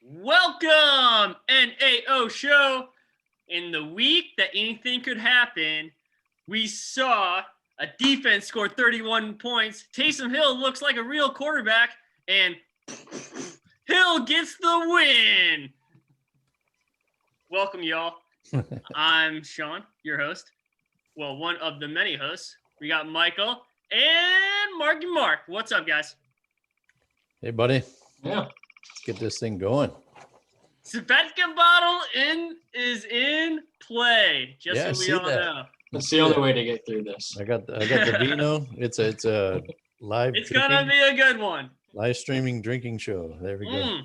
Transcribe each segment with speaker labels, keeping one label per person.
Speaker 1: Welcome, NAO show. In the week that anything could happen, we saw a defense score 31 points. Taysom Hill looks like a real quarterback, and Hill gets the win. Welcome, y'all. I'm Sean, your host. Well, one of the many hosts. We got Michael and Marky Mark. What's up, guys?
Speaker 2: Hey, buddy.
Speaker 3: Yeah.
Speaker 2: Let's get this thing going.
Speaker 1: Sebastian bottle is in play. Just
Speaker 2: Yeah,
Speaker 1: so we
Speaker 2: see
Speaker 1: all
Speaker 2: that.
Speaker 1: know.
Speaker 3: That's the only way to get through this.
Speaker 2: I got the vino. It's a live.
Speaker 1: It's gonna be a good one.
Speaker 2: Live streaming drinking show. There we go.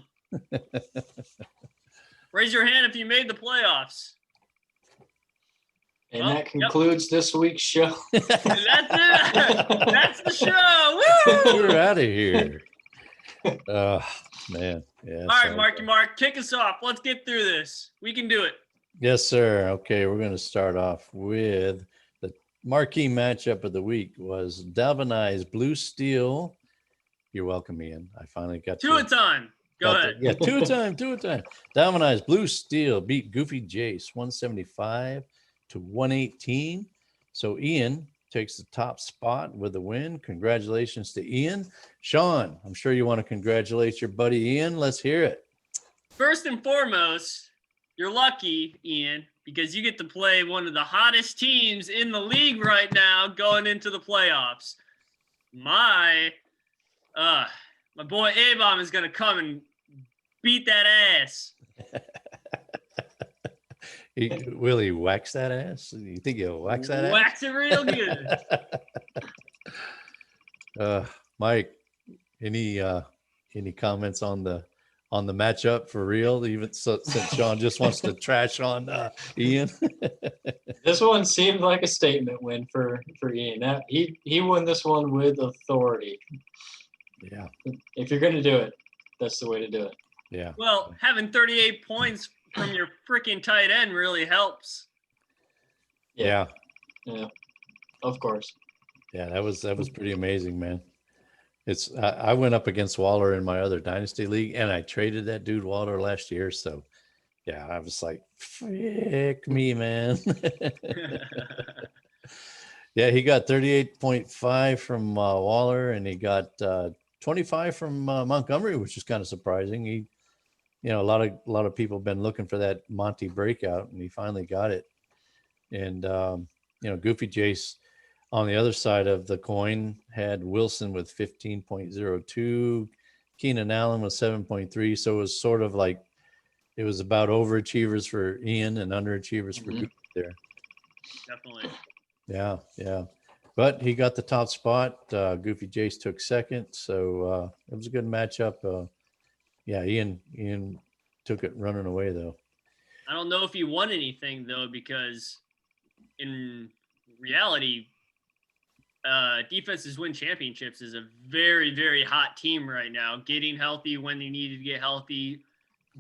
Speaker 1: Raise your hand if you made the playoffs.
Speaker 3: And that concludes this week's show.
Speaker 1: That's it. That's the show. Woo!
Speaker 2: We're out of here. Man. Yeah.
Speaker 1: All right, Marky Mark, kick us off. Let's get through this. We can do it.
Speaker 2: Yes, sir. Okay, we're going to start off with the marquee matchup of the week was Dalvinized Blue Steel. You're welcome, Ian. I finally got
Speaker 1: two at a time. Go ahead.
Speaker 2: Yeah, two at a time. Dalvinized Blue Steel beat Goofy Jace 175 to 118. So Ian takes the top spot with a win. Congratulations to Ian. Sean, I'm sure you want to congratulate your buddy Ian. Let's hear it.
Speaker 1: First and foremost, you're lucky, Ian, because you get to play one of the hottest teams in the league right now going into the playoffs. My boy A-Bomb is going to come and beat that ass.
Speaker 2: Will he wax that ass? You think he'll wax that ass?
Speaker 1: Wax it real good.
Speaker 2: Mike, any comments on the matchup for real? Even since Sean just wants to trash on Ian.
Speaker 3: This one seemed like a statement win for Ian. He won this one with authority.
Speaker 2: Yeah.
Speaker 3: If you're going to do it, that's the way to do it.
Speaker 2: Yeah.
Speaker 1: Well, having 38 points from your freaking tight end really helps.
Speaker 3: Yeah. Of course.
Speaker 2: Yeah, that was pretty amazing, man. I went up against Waller in my other dynasty league, and I traded that dude Waller last year. So, yeah, I was like, frick me, man. Yeah, he got 38.5 from Waller, and he got 25 from Montgomery, which is kind of surprising. A lot of people have been looking for that Monty breakout, and he finally got it. And Goofy Jace on the other side of the coin had Wilson with 15.02, Keenan Allen with 7.3. So it was sort of like it was about overachievers for Ian and underachievers for Goofy there.
Speaker 1: Definitely.
Speaker 2: Yeah. But he got the top spot. Goofy Jace took second. So it was a good matchup. Ian took it running away, though.
Speaker 1: I don't know if he won anything, though, because in reality, defenses win championships is a very, very hot team right now. Getting healthy when they needed to get healthy.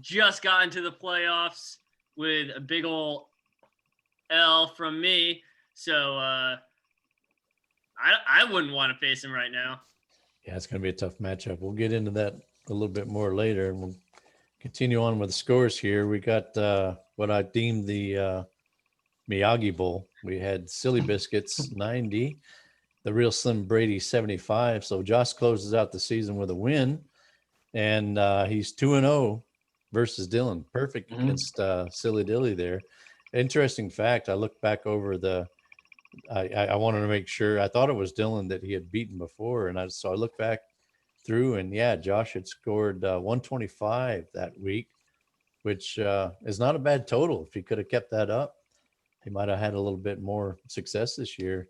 Speaker 1: Just got into the playoffs with a big ol' L from me. So I wouldn't want to face him right now.
Speaker 2: Yeah, it's going to be a tough matchup. We'll get into that a little bit more later, and we'll continue on with the scores here. We got what I deemed the Miyagi Bowl. We had Silly Biscuits 90, the Real Slim Brady 75. So Josh closes out the season with a win, and he's 2-0 versus Dylan. Perfect against Silly Dilly there. Interesting fact, I looked back over I wanted to make sure. I thought it was Dylan that he had beaten before, and so I looked back through, and yeah, Josh had scored 125 that week, which is not a bad total. If he could have kept that up, he might have had a little bit more success this year.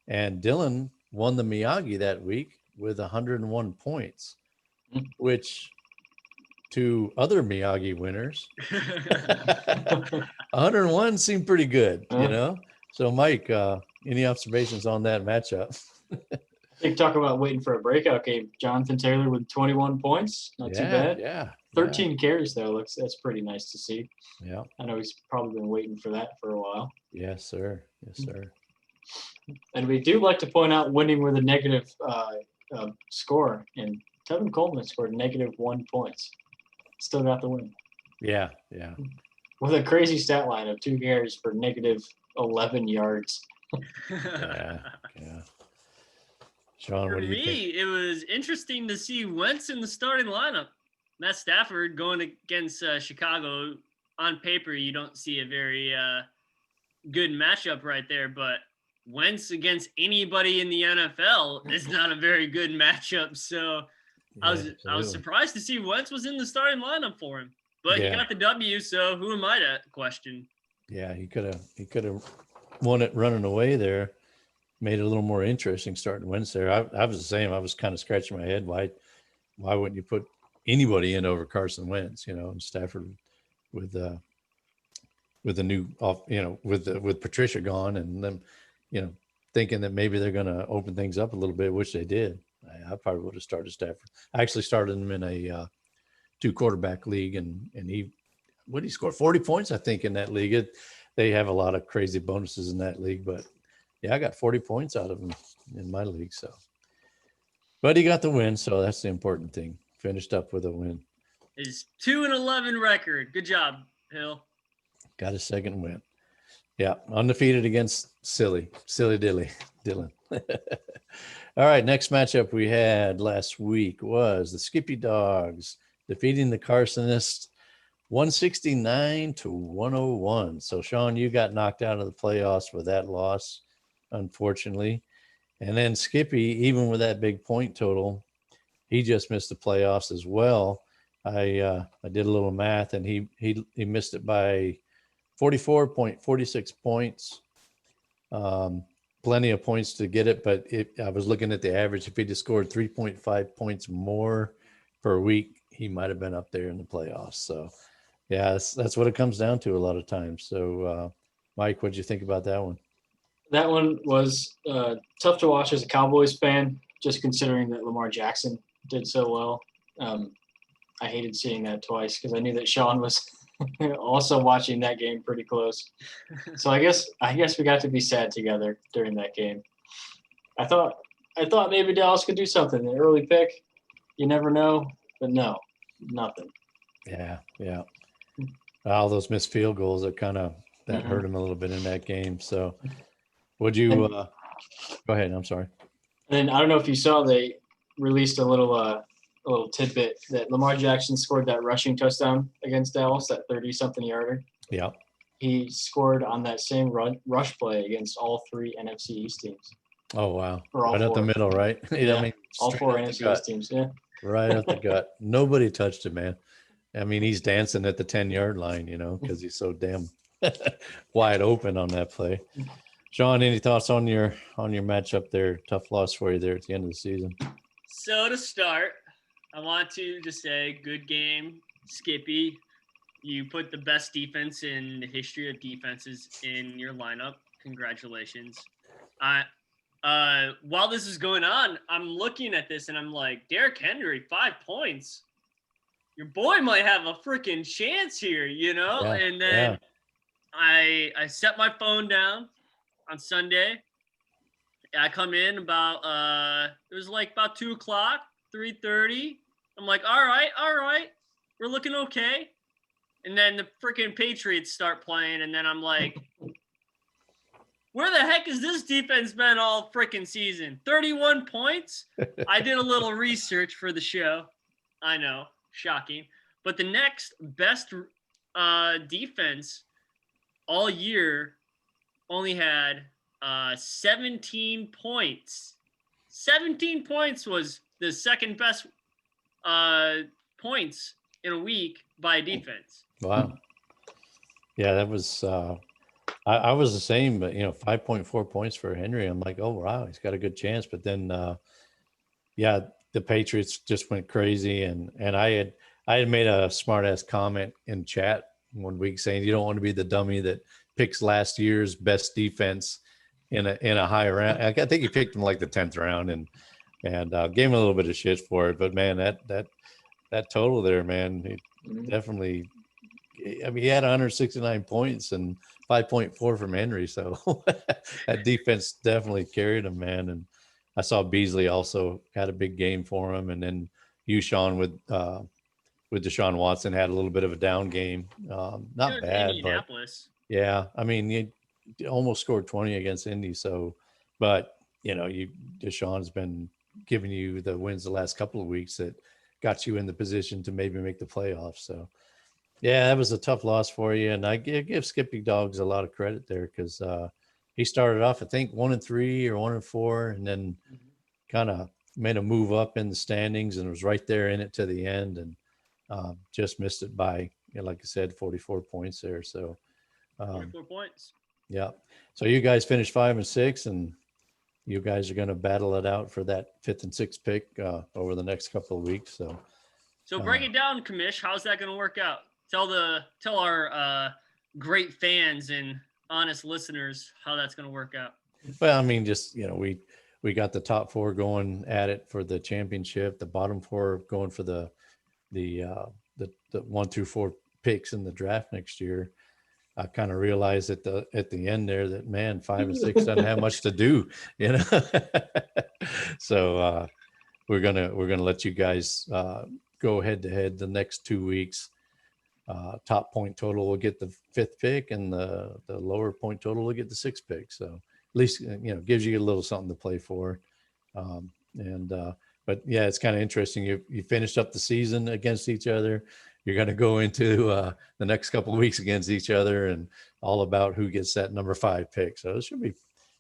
Speaker 2: And Dylan won the Miyagi that week with 101 points, which to other Miyagi winners, 101 seemed pretty good, So, Mike, any observations on that matchup?
Speaker 3: I think talk about waiting for a breakout game. Jonathan Taylor with 21 points. Not too bad.
Speaker 2: Yeah.
Speaker 3: 13 carries, though. That's pretty nice to see.
Speaker 2: Yeah.
Speaker 3: I know he's probably been waiting for that for a while.
Speaker 2: Yes, sir.
Speaker 3: And we do like to point out winning with a negative score. And Tevin Coleman scored -1 points. still got the win.
Speaker 2: Yeah.
Speaker 3: With a crazy stat line of 2 carries for negative 11 yards.
Speaker 2: Yeah. Sean,
Speaker 1: For
Speaker 2: what do you
Speaker 1: me,
Speaker 2: think?
Speaker 1: it was interesting to see Wentz in the starting lineup. Matt Stafford going against Chicago. On paper, you don't see a very good matchup right there, but Wentz against anybody in the NFL is not a very good matchup. So I was
Speaker 2: Absolutely.
Speaker 1: surprised to see Wentz was in the starting lineup for him, but he got the W. So who am I to question?
Speaker 2: Yeah, he could have won it running away there. Made it a little more interesting starting Wednesday. I was the same. I was kind of scratching my head. Why wouldn't you put anybody in over Carson Wentz? And Stafford with the new off, with Patricia gone and them, thinking that maybe they're going to open things up a little bit, which they did. I probably would have started Stafford. I actually started him in a 2 quarterback league, and he scored 40 points, I think, in that league. They have a lot of crazy bonuses in that league, but yeah, I got 40 points out of him in my league. So, but he got the win. So that's the important thing. Finished up with a win.
Speaker 1: His 2-11 record. Good job, Hill.
Speaker 2: Got a second win. Yeah. Undefeated against silly Dylan. All right. Next matchup we had last week was the Skippy Dogs defeating the Carsonists 169-101. So Sean, you got knocked out of the playoffs with that loss, unfortunately. And then Skippy, even with that big point total, he just missed the playoffs as well. I did a little math, and he missed it by 44.46 points. Plenty of points to get it, but I was looking at the average. If he'd have scored 3.5 points more per week, he might have been up there in the playoffs. So, yeah, that's what it comes down to a lot of times. So, Mike, what did you think about that one?
Speaker 3: That one was tough to watch as a Cowboys fan, just considering that Lamar Jackson did so well. I hated seeing that twice because I knew that Sean was also watching that game pretty close. So I guess we got to be sad together during that game. I thought maybe Dallas could do something. The early pick, you never know, but no, nothing.
Speaker 2: Yeah. All those missed field goals that hurt him a little bit in that game. So, would you go ahead? I'm sorry.
Speaker 3: And I don't know if you saw, they released a little tidbit that Lamar Jackson scored that rushing touchdown against Dallas, that 30-something yarder.
Speaker 2: Yeah.
Speaker 3: He scored on that same rush play against all 3 NFC East teams.
Speaker 2: Oh, wow.
Speaker 3: Or all
Speaker 2: right
Speaker 3: 4.
Speaker 2: up the middle, right?
Speaker 3: Yeah, all 4 NFC East teams, yeah.
Speaker 2: Right up the gut. Nobody touched him, man. I mean, he's dancing at the 10-yard line, because he's so damn wide open on that play. Sean, any thoughts on your matchup there? Tough loss for you there at the end of the season.
Speaker 1: So to start, I want to just say good game, Skippy. You put the best defense in the history of defenses in your lineup. Congratulations. While this is going on, I'm looking at this and I'm like, Derrick Henry, 5 points. Your boy might have a freaking chance here,
Speaker 2: Yeah,
Speaker 1: and then I set my phone down on Sunday. I come in about it was like about 2:00, 3:30. I'm like, all right, we're looking okay. And then the freaking Patriots start playing, and then I'm like, where the heck has this defense been all freaking season? 31 points? I did a little research for the show. I know, shocking. But the next best defense all year only had 17 points. 17 points was the second best points in a week by defense.
Speaker 2: Wow. Yeah, that was I was the same, but 5.4 points for Henry. I'm like, oh wow, he's got a good chance. But then the Patriots just went crazy, and I had made a smart ass comment in chat one week saying you don't want to be the dummy that picks last year's best defense in a high round. I think he picked him like the 10th round, and gave him a little bit of shit for it. But man, that total there, man, he definitely. I mean, he had 169 points and 5.4 from Henry, so that defense definitely carried him, man. And I saw Beasley also had a big game for him, and then you, Sean, with with Deshaun Watson had a little bit of a down game. Not
Speaker 1: Good
Speaker 2: bad, but
Speaker 1: Indianapolis.
Speaker 2: yeah, I mean, you almost scored 20 against Indy. So, but Deshaun's been giving you the wins the last couple of weeks that got you in the position to maybe make the playoffs. So, yeah, that was a tough loss for you. And I give Skippy Dogs a lot of credit there because he started off, I think, 1-3 or 1-4, and then kind of made a move up in the standings and was right there in it to the end, and just missed it by, like I said, 44 points there. So,
Speaker 1: 44 points.
Speaker 2: yeah. So you guys finished 5-6, and you guys are going to battle it out for that 5th and 6th pick over the next couple of weeks. So,
Speaker 1: break it down, Kamish. How's that going to work out? Tell our great fans and honest listeners how that's going to work out.
Speaker 2: well, I mean, just we got the top 4 going at it for the championship. The bottom 4 going for the 1 through 4 picks in the draft next year. I kind of realized at the end there that, man, 5 and 6 doesn't have much to do, So we're gonna let you guys go head to head the next 2 weeks. Top point total will get the 5th pick, and the lower point total will get the 6th pick. So at least gives you a little something to play for. But yeah, it's kind of interesting. You finished up the season against each other. You're going to go into the next couple of weeks against each other, and all about who gets that number 5 pick. So it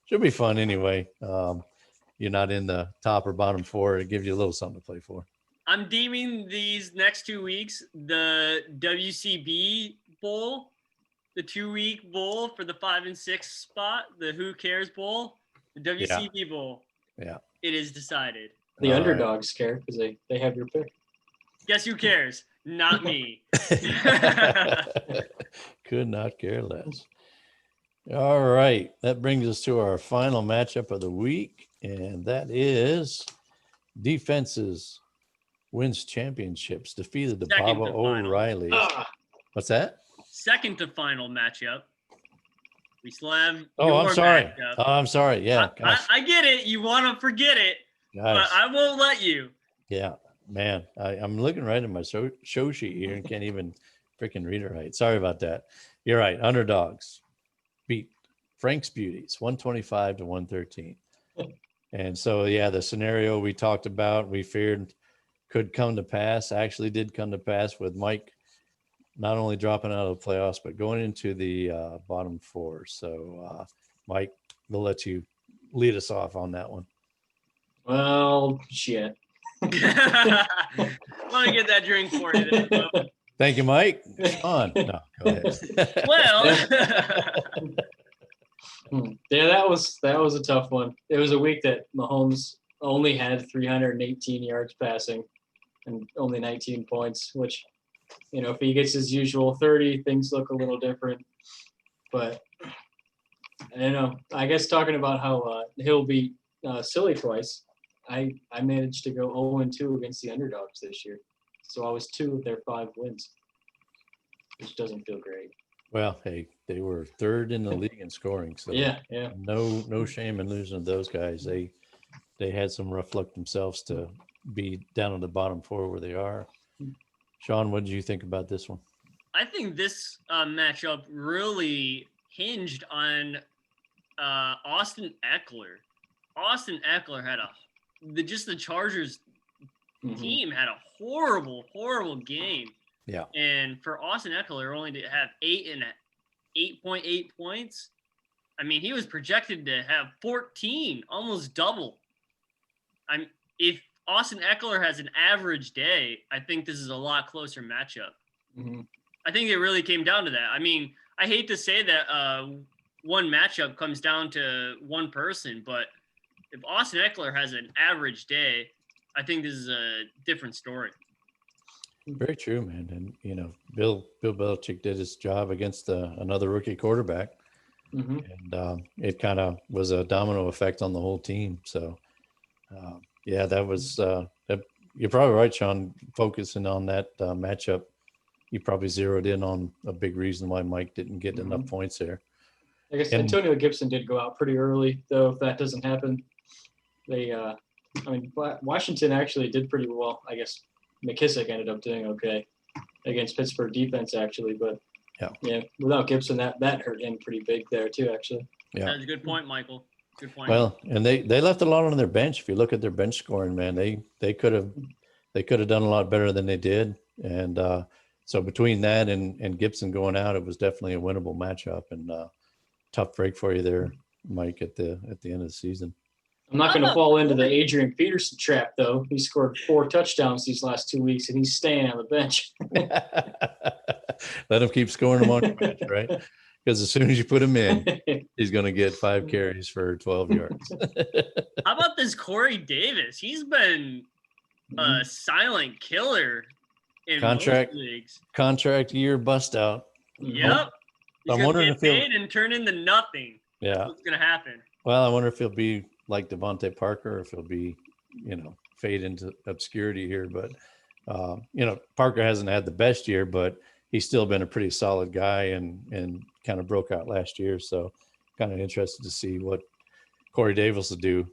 Speaker 2: should be fun anyway. You're not in the top or bottom 4. It gives you a little something to play for.
Speaker 1: I'm deeming these next 2 weeks the WCB Bowl, the 2-week bowl for the 5 and 6 spot, the Who Cares Bowl, the WCB Bowl.
Speaker 2: Yeah.
Speaker 1: It is decided.
Speaker 3: The underdogs care because they have your pick.
Speaker 1: Guess who cares? Not me.
Speaker 2: Could not care less. All right. That brings us to our final matchup of the week, and that is defenses wins championships, defeated the
Speaker 1: Second
Speaker 2: Baba
Speaker 1: to final.
Speaker 2: O'Reillys. What's that?
Speaker 1: Second to final matchup. We still have.
Speaker 2: Oh, I'm sorry.
Speaker 1: matchup.
Speaker 2: Oh, I'm sorry. Yeah.
Speaker 1: I get it. You want to forget it, but I won't let you.
Speaker 2: Yeah, man. I'm looking right at my show sheet here and can't even freaking read it right. Sorry about that. You're right. Underdogs beat Frank's Beauties 125 to 113. And so, yeah, the scenario we talked about, we feared could come to pass, actually did come to pass with Mike not only dropping out of the playoffs, but going into the bottom 4. So, Mike, we'll let you lead us off on that one.
Speaker 3: Well, shit.
Speaker 1: Let me get that drink for you then, bro.
Speaker 2: Thank you, Mike. Sean. No, go ahead.
Speaker 1: Well,
Speaker 3: yeah, that was a tough one. It was a week that Mahomes only had 318 yards passing and only 19 points, which, if he gets his usual 30, things look a little different. But I don't know. I guess talking about how Hill beat Silly twice, I managed to go 0-2 against the underdogs this year. So I was 2 of their 5 wins, which doesn't feel great.
Speaker 2: Well, hey, they were 3rd in the league in scoring. So
Speaker 3: yeah.
Speaker 2: No shame in losing to those guys. They had some rough luck themselves to be down in the bottom 4 where they are. Sean, what did you think about this one?
Speaker 1: I think this matchup really hinged on Austin Eckler. Austin Eckler had the Chargers team had a horrible game.
Speaker 2: Yeah.
Speaker 1: And for Austin Eckler only to have 8.8 points, I mean, he was projected to have 14, almost double. If Austin Eckler has an average day, I think this is a lot closer matchup.
Speaker 3: Mm-hmm.
Speaker 1: I think it really came down to that. I mean, I hate to say that one matchup comes down to one person, but if Austin Eckler has an average day, I think this is a different story.
Speaker 2: Very true, man. And, Bill Belichick did his job against another rookie quarterback.
Speaker 3: Mm-hmm.
Speaker 2: And it kind of was a domino effect on the whole team. So, yeah, that was you're probably right, Sean. Focusing on that matchup, you probably zeroed in on a big reason why Mike didn't get enough points there.
Speaker 3: I guess Antonio Gibson did go out pretty early, though. If that doesn't happen, Washington actually did pretty well. I guess McKissick ended up doing okay. against Pittsburgh defense, actually. But
Speaker 2: Yeah.
Speaker 3: without Gibson, that hurt him pretty big there too, actually.
Speaker 2: Yeah.
Speaker 1: That's a good point, Michael. Good point.
Speaker 2: Well, and they left a lot on their bench. If you look at their bench scoring, man, they could have done a lot better than they did. And so between that and Gibson going out, it was definitely a winnable matchup, and tough break for you there, Mike, at the end of the season.
Speaker 3: I'm not going to fall into the Adrian Peterson trap, though. He scored 4 touchdowns these last 2 weeks, and he's staying on the bench.
Speaker 2: Let him keep scoring them on your bench, right? Because as soon as you put him in, he's going to get 5 carries for 12 yards.
Speaker 1: How about this Corey Davis? He's been a silent killer in most leagues.
Speaker 2: Contract year bust out.
Speaker 1: Yep. He's
Speaker 2: I'm
Speaker 1: going
Speaker 2: wondering
Speaker 1: to
Speaker 2: if
Speaker 1: get
Speaker 2: he'll
Speaker 1: paid and turn into nothing.
Speaker 2: Yeah.
Speaker 1: What's going to happen?
Speaker 2: Well, I wonder if he'll be like Devontae Parker, or if he'll be, fade into obscurity here. But, Parker hasn't had the best year, but he's still been a pretty solid guy and kind of broke out last year. So kind of interested to see what Corey Davis will do.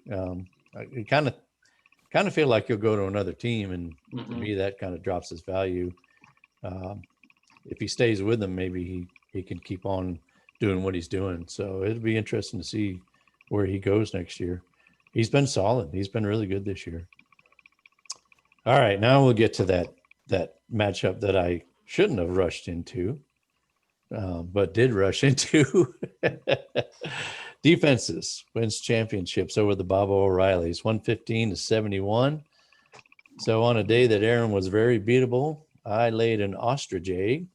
Speaker 2: I kind of feel like he'll go to another team, and to me that kind of drops his value. If he stays with them, maybe he can keep on doing what he's doing. So it'll be interesting to see where he goes next year. He's been solid. He's been really good this year. All right, now we'll get to that matchup that I shouldn't have rushed into, but did rush into. Defenses wins championships over the Bobo O'Reillys, 115-71. So on a day that Aaron was very beatable, I laid an ostrich egg.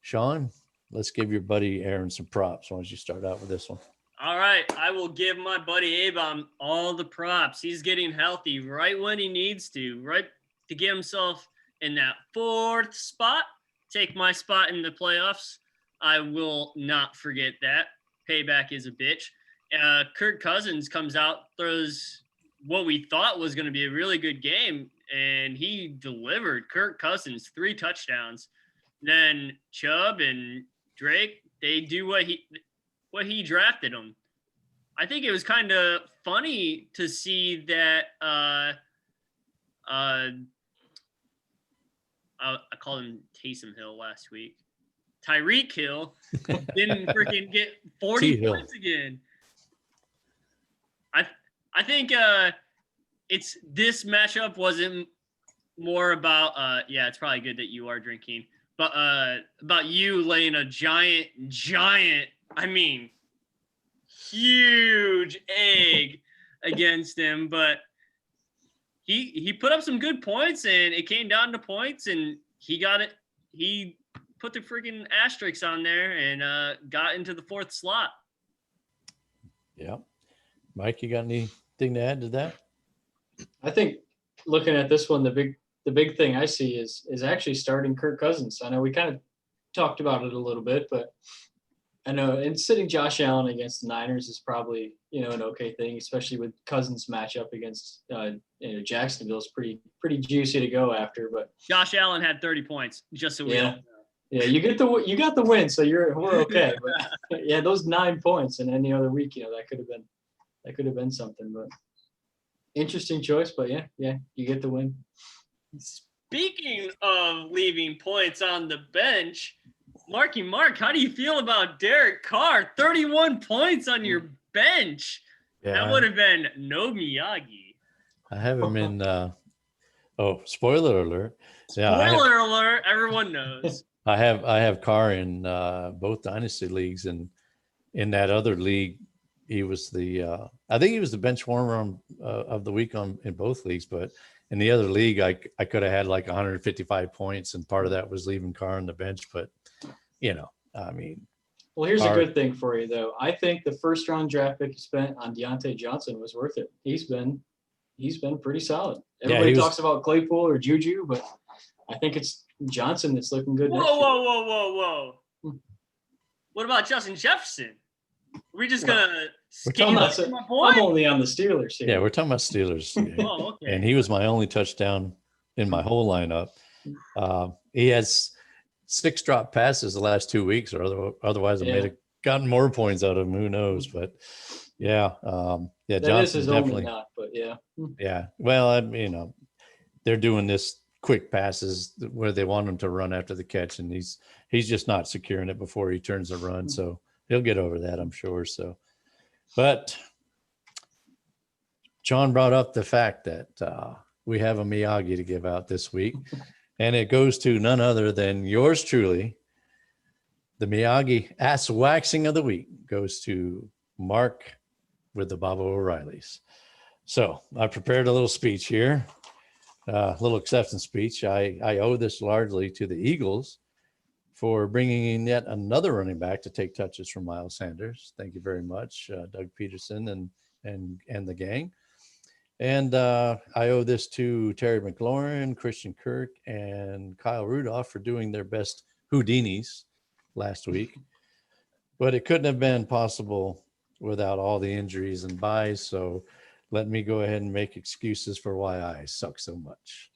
Speaker 2: Sean, let's give your buddy Aaron some props. Why don't you start out with this one?
Speaker 1: All right, I will give my buddy Abe all the props. He's getting healthy right when he needs to, right to get himself in that 4th spot. Take my spot in the playoffs. I will not forget that. Payback is a bitch. Kirk Cousins comes out, throws what we thought was going to be a really good game, and he delivered. Kirk Cousins, 3 touchdowns. Then Chubb and Drake, they do what he drafted them. I think it was kind of funny to see that I called him Taysom Hill last week. Tyreek Hill didn't freaking get 40 points again. I think it's this matchup wasn't more about it's probably good that you are drinking, but about you laying a giant, I mean, huge egg against him. But he put up some good points, and it came down to points, and he got it. He put the freaking asterisks on there and got into the 4th slot.
Speaker 2: Yeah. Mike, you got anything to add to that?
Speaker 3: I think looking at this one, the big thing I see is actually starting Kirk Cousins. I know we kind of talked about it a little bit, but I know, and sitting Josh Allen against the Niners is probably, an okay thing, especially with Cousins matchup against Jacksonville is pretty juicy to go after. But
Speaker 1: Josh Allen had 30 points, just so we all know.
Speaker 3: Yeah, you got the win, so we're okay. But yeah, those 9 points in any other week, that could have been something. But interesting choice, but yeah, you get the win.
Speaker 1: Speaking of leaving points on the bench, Marky Mark, how do you feel about Derek Carr? 31 points on your bench. Yeah, that would have been no Miyagi.
Speaker 2: I have him in spoiler alert.
Speaker 1: Spoiler alert, everyone knows.
Speaker 2: I have Carr in both dynasty leagues, and in that other league, he was I think he was the bench warmer of the week in both leagues. But in the other league, I could have had like 155 points, and part of that was leaving Carr on the bench. But I mean,
Speaker 3: well, here's a good thing for you though. I think the 1st round draft pick you spent on Deontay Johnson was worth it. He's been pretty solid. Everybody talks about Claypool or Juju, but I think it's Johnson that's looking good.
Speaker 1: Whoa. What about Justin Jefferson? Are we just gonna
Speaker 3: I'm only on the Steelers here.
Speaker 2: Yeah, we're talking about Steelers.
Speaker 1: Oh, okay.
Speaker 2: And he was my only touchdown in my whole lineup. He has 6 drop passes the last 2 weeks, or otherwise I may have gotten more points out of him. Who knows? But
Speaker 3: that
Speaker 2: Johnson
Speaker 3: is
Speaker 2: definitely
Speaker 3: not. But yeah.
Speaker 2: Well, they're doing this quick passes where they want him to run after the catch, and he's just not securing it before he turns a run. So he'll get over that, I'm sure. So, but John brought up the fact that we have a Miyagi to give out this week, and it goes to none other than yours truly. The Miyagi ass waxing of the week goes to Mark with the Bobo O'Reillys. So I prepared a little speech here, a little acceptance speech. I owe this largely to the Eagles for bringing in yet another running back to take touches from Miles Sanders. Thank you very much, Doug Peterson and the gang. And I owe this to Terry McLaurin, Christian Kirk, and Kyle Rudolph for doing their best Houdinis last week. But it couldn't have been possible without all the injuries and buys. So let me go ahead and make excuses for why I suck so much.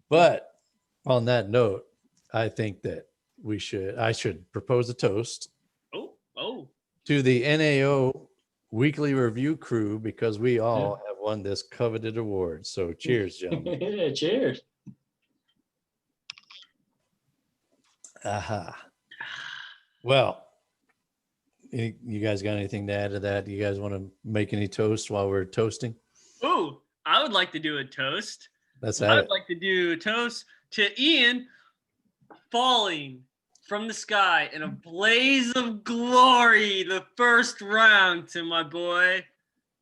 Speaker 2: But on that note, I think that I should propose a toast to the NAO weekly review crew, because we all have won this coveted award. So cheers, gentlemen.
Speaker 3: Yeah, cheers.
Speaker 2: Aha. Well, you guys got anything to add to that? Do you guys want to make any toast while we're toasting?
Speaker 1: Ooh, I would like to do a toast.
Speaker 2: Let's
Speaker 1: I
Speaker 2: have
Speaker 1: would
Speaker 2: it.
Speaker 1: like to do a toast to Ian falling from the sky in a blaze of glory the first round to my boy.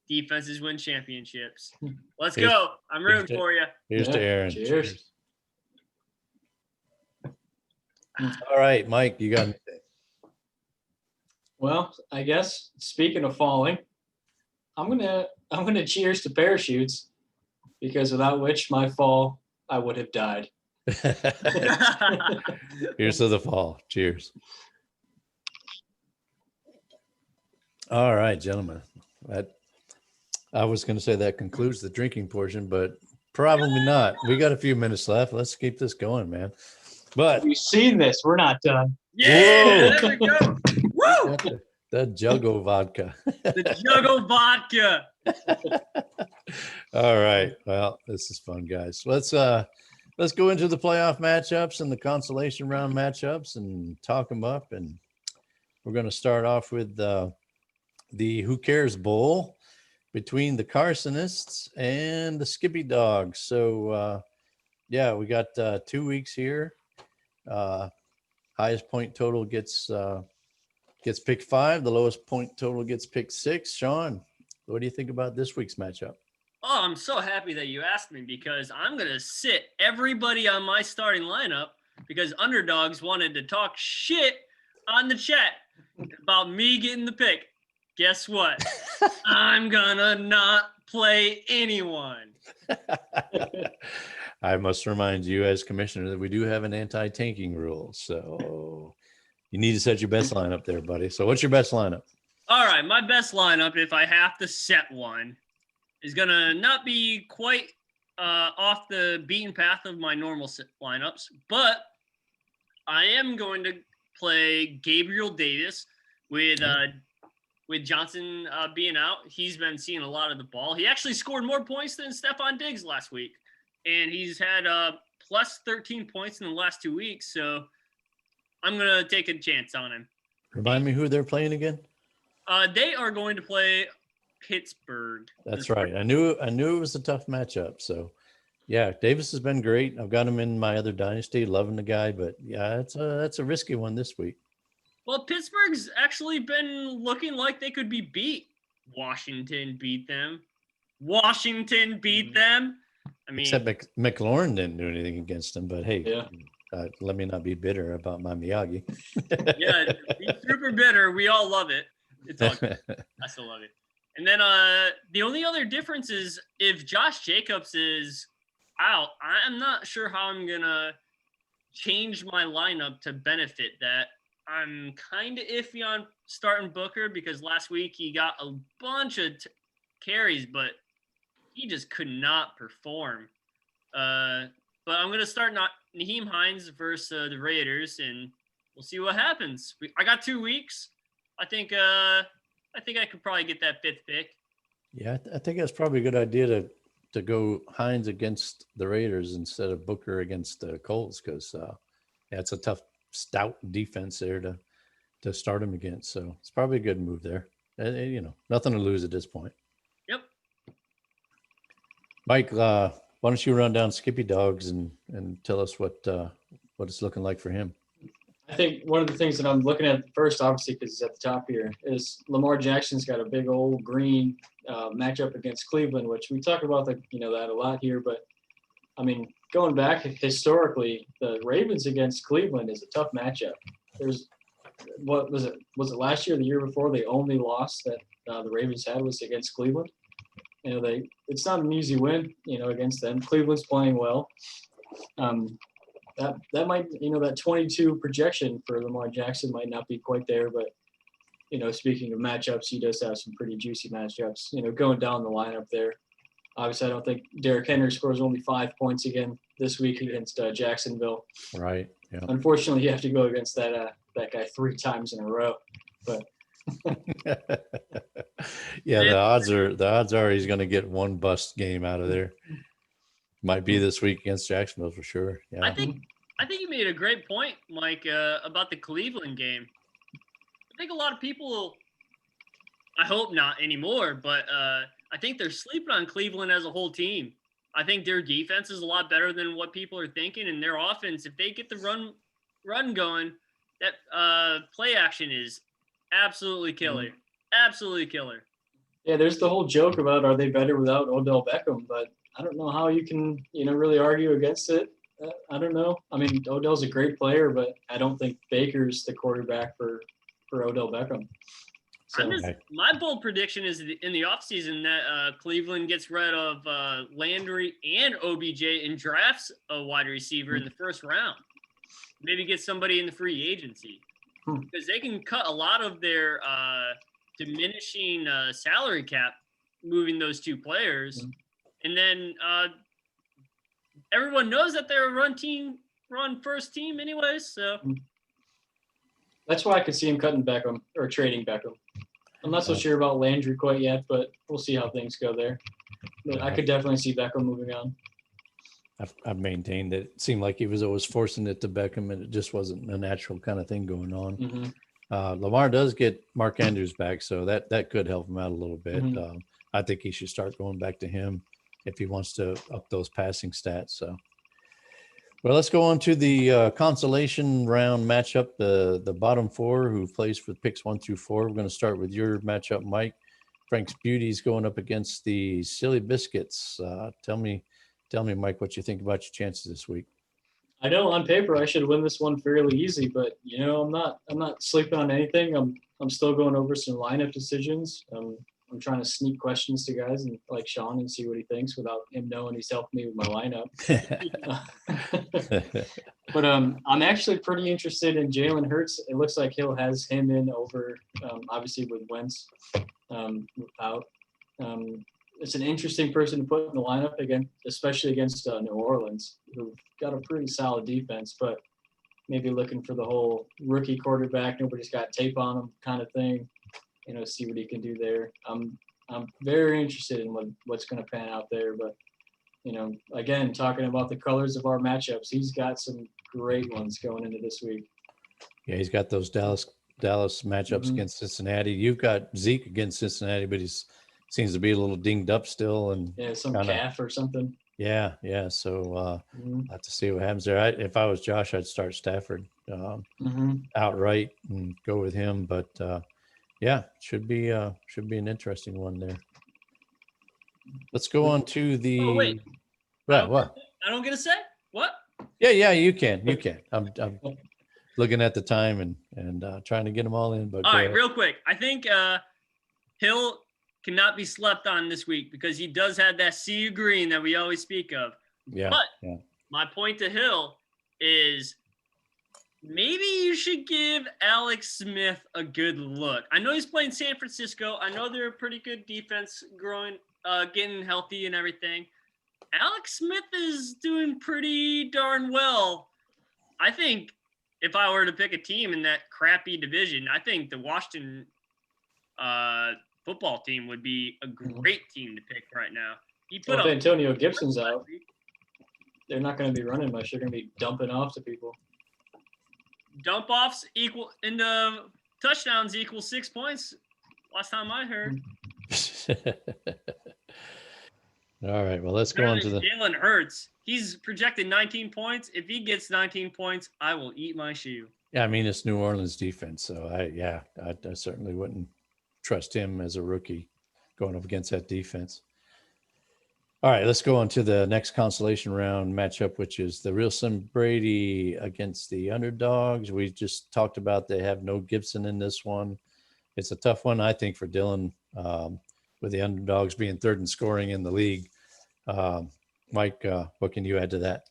Speaker 1: Defenses win championships. Let's go. I'm rooting for you.
Speaker 2: Here's to Aaron.
Speaker 3: Cheers.
Speaker 2: All right, Mike, you got anything?
Speaker 3: Well, I guess speaking of falling, I'm gonna cheers to parachutes, because without which my fall I would have died.
Speaker 2: Here's to the fall. Cheers. All right, gentlemen. I was going to say that concludes the drinking portion, but probably not. We got a few minutes left. Let's keep this going, man. But
Speaker 3: Have you seen this? We're not done.
Speaker 1: Yeah, there we go. Woo!
Speaker 2: the Juggo vodka.
Speaker 1: The Juggo vodka.
Speaker 2: All right. Well, this is fun, guys. Let's go into the playoff matchups and the consolation round matchups and talk them up. And we're going to start off with the Who Cares Bowl between the Carsonists and the Skippy Dogs. So, yeah, we got 2 weeks here. Highest point total gets pick 5. The lowest point total gets pick 6. Sean, what do you think about this week's matchup?
Speaker 1: Oh, I'm so happy that you asked me, because I'm going to sit everybody on my starting lineup because underdogs wanted to talk shit on the chat about me getting the pick. Guess what? I'm going to not play anyone.
Speaker 2: I must remind you as commissioner that we do have an anti-tanking rule. So you need to set your best lineup there, buddy. So what's your best lineup?
Speaker 1: All right, my best lineup, if I have to set one, is going to not be quite off the beaten path of my normal lineups, but I am going to play Gabriel Davis with Johnson being out. He's been seeing a lot of the ball. He actually scored more points than Stephon Diggs last week, and he's had plus 13 points in the last 2 weeks, so I'm going to take a chance on him.
Speaker 2: Remind me who they're playing again?
Speaker 1: They are going to play Pittsburgh.
Speaker 2: That's right. I knew it was a tough matchup. So, yeah, Davis has been great. I've got him in my other dynasty, loving the guy. But, yeah, that's a risky one this week.
Speaker 1: Well, Pittsburgh's actually been looking like they could be beat. Washington beat them. I mean,
Speaker 2: Except McLaurin didn't do anything against him. But, hey,
Speaker 3: Yeah.
Speaker 2: let me not be bitter about my Miyagi.
Speaker 1: yeah, be super bitter. We all love it. It's all good. I still love it. And then the only other difference is if Josh Jacobs is out, I'm not sure how I'm going to change my lineup to benefit that. I'm kind of iffy on starting Booker because last week he got a bunch of carries, but he just could not perform. But I'm going to start Naheem Hines versus the Raiders, and we'll see what happens. I got 2 weeks. I think I could probably get that 5th pick.
Speaker 2: Yeah, I think that's probably a good idea to to go Hines against the Raiders instead of Booker against the Colts because it's a tough, stout defense there to start him against. So it's probably a good move there. Nothing to lose at this point.
Speaker 1: Yep.
Speaker 2: Mike, why don't you run down Skippy Dogs and tell us what it's looking like for him?
Speaker 3: I think one of the things that I'm looking at first, obviously, because it's at the top here, is Lamar Jackson's got a big old green matchup against Cleveland, which we talk about that a lot here. But I mean, going back historically, the Ravens against Cleveland is a tough matchup. What was it? Was it last year or the year before? The only loss that the Ravens had was against Cleveland. It's not an easy win, against them. Cleveland's playing well. That might, that 22 projection for Lamar Jackson might not be quite there, but, speaking of matchups, he does have some pretty juicy matchups, going down the lineup there. Obviously, I don't think Derrick Henry scores only 5 points again this week against Jacksonville.
Speaker 2: Right. Yeah.
Speaker 3: Unfortunately, you have to go against that guy 3 times in a row, but.
Speaker 2: Yeah, the odds are he's going to get one bust game out of there. Might be this week against Jacksonville for sure. Yeah.
Speaker 1: I think you made a great point, Mike, about the Cleveland game. I think a lot of people, I hope not anymore, but I think they're sleeping on Cleveland as a whole team. I think their defense is a lot better than what people are thinking, and their offense, if they get the run going, that play action is absolutely killer. Absolutely killer.
Speaker 3: Yeah, there's the whole joke about are they better without Odell Beckham, but I don't know how you can, really argue against it. I don't know. I mean, Odell's a great player, but I don't think Baker's the quarterback for Odell Beckham. So
Speaker 1: my bold prediction is in the offseason that Cleveland gets rid of Landry and OBJ and drafts a wide receiver in the first round. Maybe get somebody in the free agency because they can cut a lot of their diminishing salary cap moving those 2 players. And then everyone knows that they're a run first team anyways. So
Speaker 3: that's why I could see him cutting Beckham or trading Beckham. I'm not so sure about Landry quite yet, but we'll see how things go there. But I could definitely see Beckham moving on.
Speaker 2: I've maintained that it seemed like he was always forcing it to Beckham, and it just wasn't a natural kind of thing going on. Lamar does get Mark Andrews back, so that could help him out a little bit. I think he should start going back to him if he wants to up those passing stats. So, well, let's go on to the consolation round matchup. The bottom 4 who plays for picks 1 through 4. We're going to start with your matchup, Mike. Frank's Beauty's going up against the Silly Biscuits. Tell me, Mike, what you think about your chances this week.
Speaker 3: I know on paper I should win this one fairly easy, but I'm not sleeping on anything. I'm still going over some lineup decisions. I'm trying to sneak questions to guys and like Sean and see what he thinks without him knowing he's helping me with my lineup. But I'm actually pretty interested in Jalen Hurts. It looks like Hill has him in over, obviously with Wentz out. It's an interesting person to put in the lineup again, especially against New Orleans, who've got a pretty solid defense, but maybe looking for the whole rookie quarterback, nobody's got tape on him kind of thing. See what he can do there. I'm very interested in what's going to pan out there, but again, talking about the colors of our matchups, he's got some great ones going into this week.
Speaker 2: Yeah, he's got those Dallas matchups against Cincinnati. You've got Zeke against Cincinnati, but he seems to be a little dinged up still, and
Speaker 3: some calf or something.
Speaker 2: Yeah. So I'll have to see what happens there. If I was Josh, I'd start Stafford outright and go with him. But yeah, should be an interesting one there. Let's go on to the.
Speaker 1: Oh, wait.
Speaker 2: What?
Speaker 1: I don't get a say. What?
Speaker 2: Yeah, you can. I'm looking at the time and trying to get them all in. But
Speaker 1: all right, real quick. I think Hill cannot be slept on this week because he does have that sea of green that we always speak of.
Speaker 2: Yeah.
Speaker 1: But my point to Hill is maybe you should give Alex Smith a good look. I know he's playing San Francisco. I know they're a pretty good defense growing, getting healthy and everything. Alex Smith is doing pretty darn well. I think if I were to pick a team in that crappy division, I think the Washington football team would be a great team to pick right now. He put
Speaker 3: Well, if
Speaker 1: up
Speaker 3: Antonio Gibson's out, they're not going to be running much. They're going to be dumping off to people.
Speaker 1: dump offs equal into touchdowns equal 6 points. Last time I heard.
Speaker 2: All right. Well, let's go on to the.
Speaker 1: Jalen Hurts. He's projected 19 points. If he gets 19 points, I will eat my shoe.
Speaker 2: Yeah, I mean, it's New Orleans defense. So I certainly wouldn't trust him as a rookie going up against that defense. All right, let's go on to the next consolation round matchup, which is the Wilson Brady against the underdogs. We just talked about they have no Gibson in this one. It's a tough one, I think, for Dylan, with the underdogs being third in scoring in the league. Mike, what can you add to that?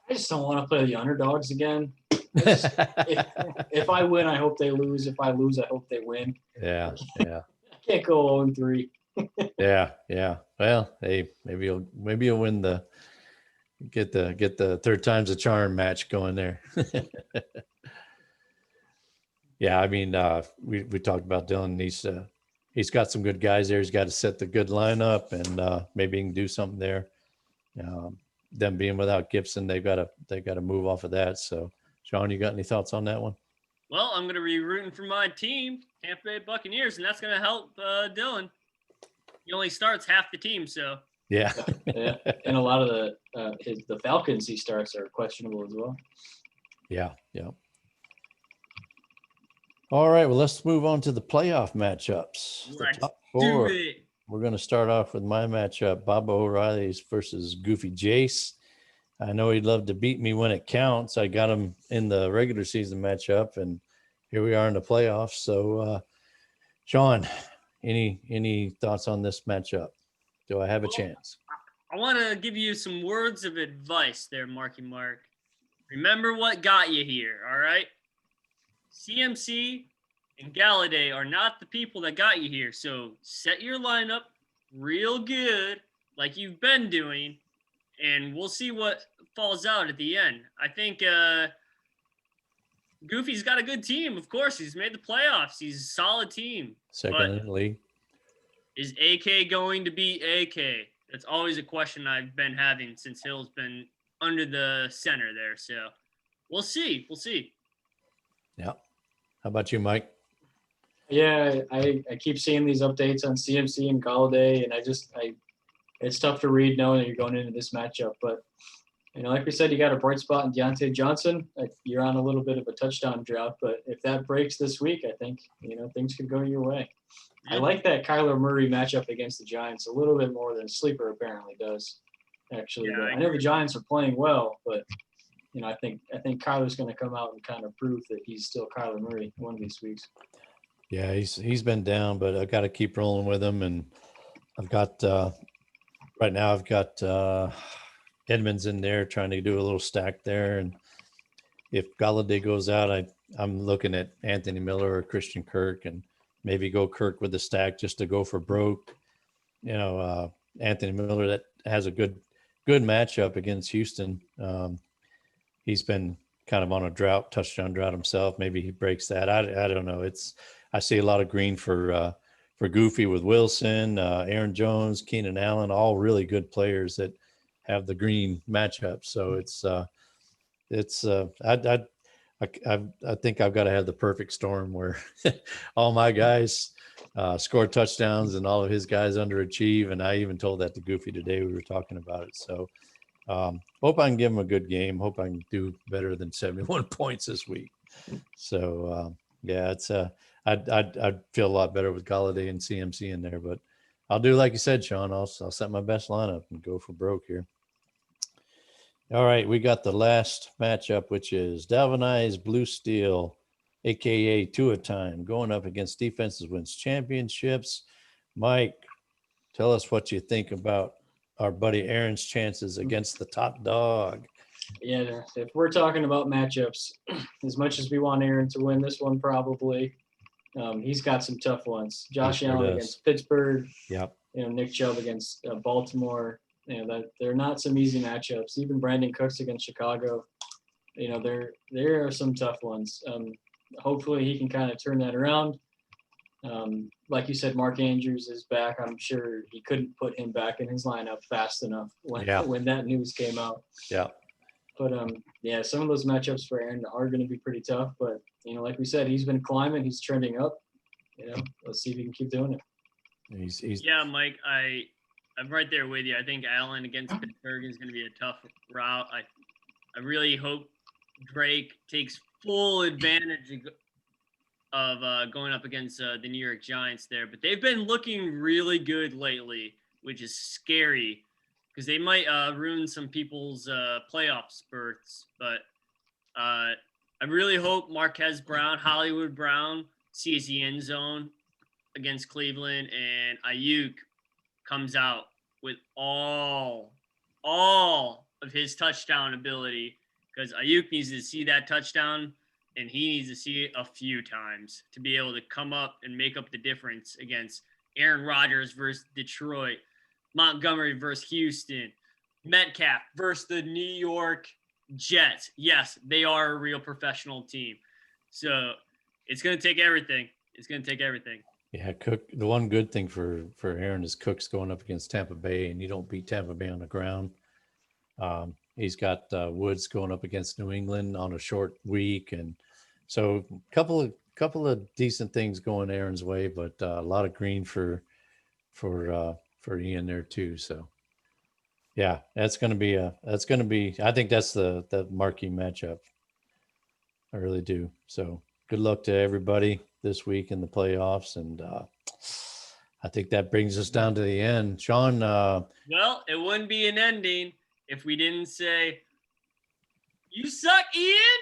Speaker 3: I just don't want to play the underdogs again. If I win, I hope they lose. If I lose, I hope they win.
Speaker 2: Yeah.
Speaker 3: I can't go 0-3.
Speaker 2: Yeah. Well, hey, maybe you'll win get the third time's a charm match going there. Yeah, I mean, we talked about Dylan. He's got some good guys there. He's got to set the good lineup, and maybe he can do something there. Them being without Gibson, they've got to move off of that. So, Sean, you got any thoughts on that one?
Speaker 1: Well, I'm going to be rooting for my team, Tampa Bay Buccaneers, and that's going to help Dylan. He only starts half the team, so.
Speaker 2: Yeah.
Speaker 3: Yeah, and a lot of the Falcons he starts are questionable as well.
Speaker 2: Yeah. All right, well, let's move on to the playoff matchups.
Speaker 1: Let's
Speaker 2: the top four.
Speaker 1: do it.
Speaker 2: We're going to start off with my matchup, Bob O'Reilly's versus Goofy Jace. I know he'd love to beat me when it counts. I got him in the regular season matchup, and here we are in the playoffs. So, Sean, any thoughts on this matchup? Do I have a chance?
Speaker 1: I want to give you some words of advice there, Marky Mark. Remember what got you here, all right? CMC and Galladay are not the people that got you here. So set your lineup real good like you've been doing, and we'll see what falls out at the end. I think Goofy's got a good team. Of course, he's made the playoffs. He's a solid team.
Speaker 2: Second in the league.
Speaker 1: Is AK going to be AK? That's always a question I've been having since Hill's been under the center there. So we'll see.
Speaker 2: Yeah. How about you, Mike?
Speaker 3: Yeah, I keep seeing these updates on CMC and Galladay, and it's tough to read knowing that you're going into this matchup. But, like we said, you got a bright spot in Deontay Johnson. You're on a little bit of a touchdown drought, but if that breaks this week, I think, things could go your way. I like that Kyler Murray matchup against the Giants a little bit more than Sleeper apparently does, actually.
Speaker 1: Yeah,
Speaker 3: I know the Giants are playing well, but I think Kyler's going to come out and kind of prove that he's still Kyler Murray one of these weeks.
Speaker 2: Yeah, he's been down, but I got to keep rolling with him. And I've got right now I've got Edmonds in there trying to do a little stack there. And if Galladay goes out, I'm looking at Anthony Miller or Christian Kirk, and maybe go Kirk with the stack just to go for broke. Anthony Miller that has a good matchup against Houston. He's been kind of on a touchdown drought himself. Maybe he breaks that. I don't know. I see a lot of green for Goofy with Wilson, Aaron Jones, Keenan Allen, all really good players that have the green matchup. So I think I've got to have the perfect storm where all my guys score touchdowns and all of his guys underachieve. And I even told that to Goofy today. We were talking about it. So hope I can give him a good game. Hope I can do better than 71 points this week. So I'd feel a lot better with Galladay and CMC in there. But I'll do like you said, Sean. I'll set my best lineup and go for broke here. All right, we got the last matchup, which is Dalvinized Blue Steel, a.k.a. Tua Time, going up against Defenses Wins Championships. Mike, tell us what you think about our buddy Aaron's chances against the top dog.
Speaker 3: Yeah, if we're talking about matchups, as much as we want Aaron to win this one probably, he's got some tough ones. Josh Allen against Pittsburgh.
Speaker 2: Yep.
Speaker 3: Nick Chubb against Baltimore. That they're not some easy matchups. Even Brandon Cooks against Chicago. There are some tough ones. Hopefully he can kind of turn that around. like you said, Mark Andrews is back. I'm sure he couldn't put him back in his lineup fast enough when
Speaker 2: Yeah.
Speaker 3: when that news came out.
Speaker 2: Yeah.
Speaker 3: But yeah, some of those matchups for Aaron are going to be pretty tough. But like we said, he's been climbing. He's trending up. Let's see if he can keep doing it.
Speaker 2: He's
Speaker 1: Yeah, Mike, I'm right there with you. I think Allen against Pittsburgh is going to be a tough route. I really hope Drake takes full advantage of going up against the New York Giants there. But they've been looking really good lately, which is scary because they might ruin some people's playoff spurts. But I really hope Marquez Brown, Hollywood Brown, sees the end zone against Cleveland, and Ayuk comes out with all of his touchdown ability, because Ayuk needs to see that touchdown, and he needs to see it a few times to be able to come up and make up the difference against Aaron Rodgers versus Detroit, Montgomery versus Houston, Metcalf versus the New York Jets. Yes, they are a real professional team. So it's going to take everything. It's going to take everything.
Speaker 2: Yeah, Cook. The one good thing for Aaron is Cook's going up against Tampa Bay, and you don't beat Tampa Bay on the ground. He's got Woods going up against New England on a short week, and so couple of decent things going Aaron's way, but a lot of green for Ian there too. So yeah, that's going to be. I think that's the marquee matchup. I really do. So good luck to everybody this week in the playoffs. And I think that brings us down to the end. Sean.
Speaker 1: Well, it wouldn't be an ending if we didn't say, "You suck, Ian."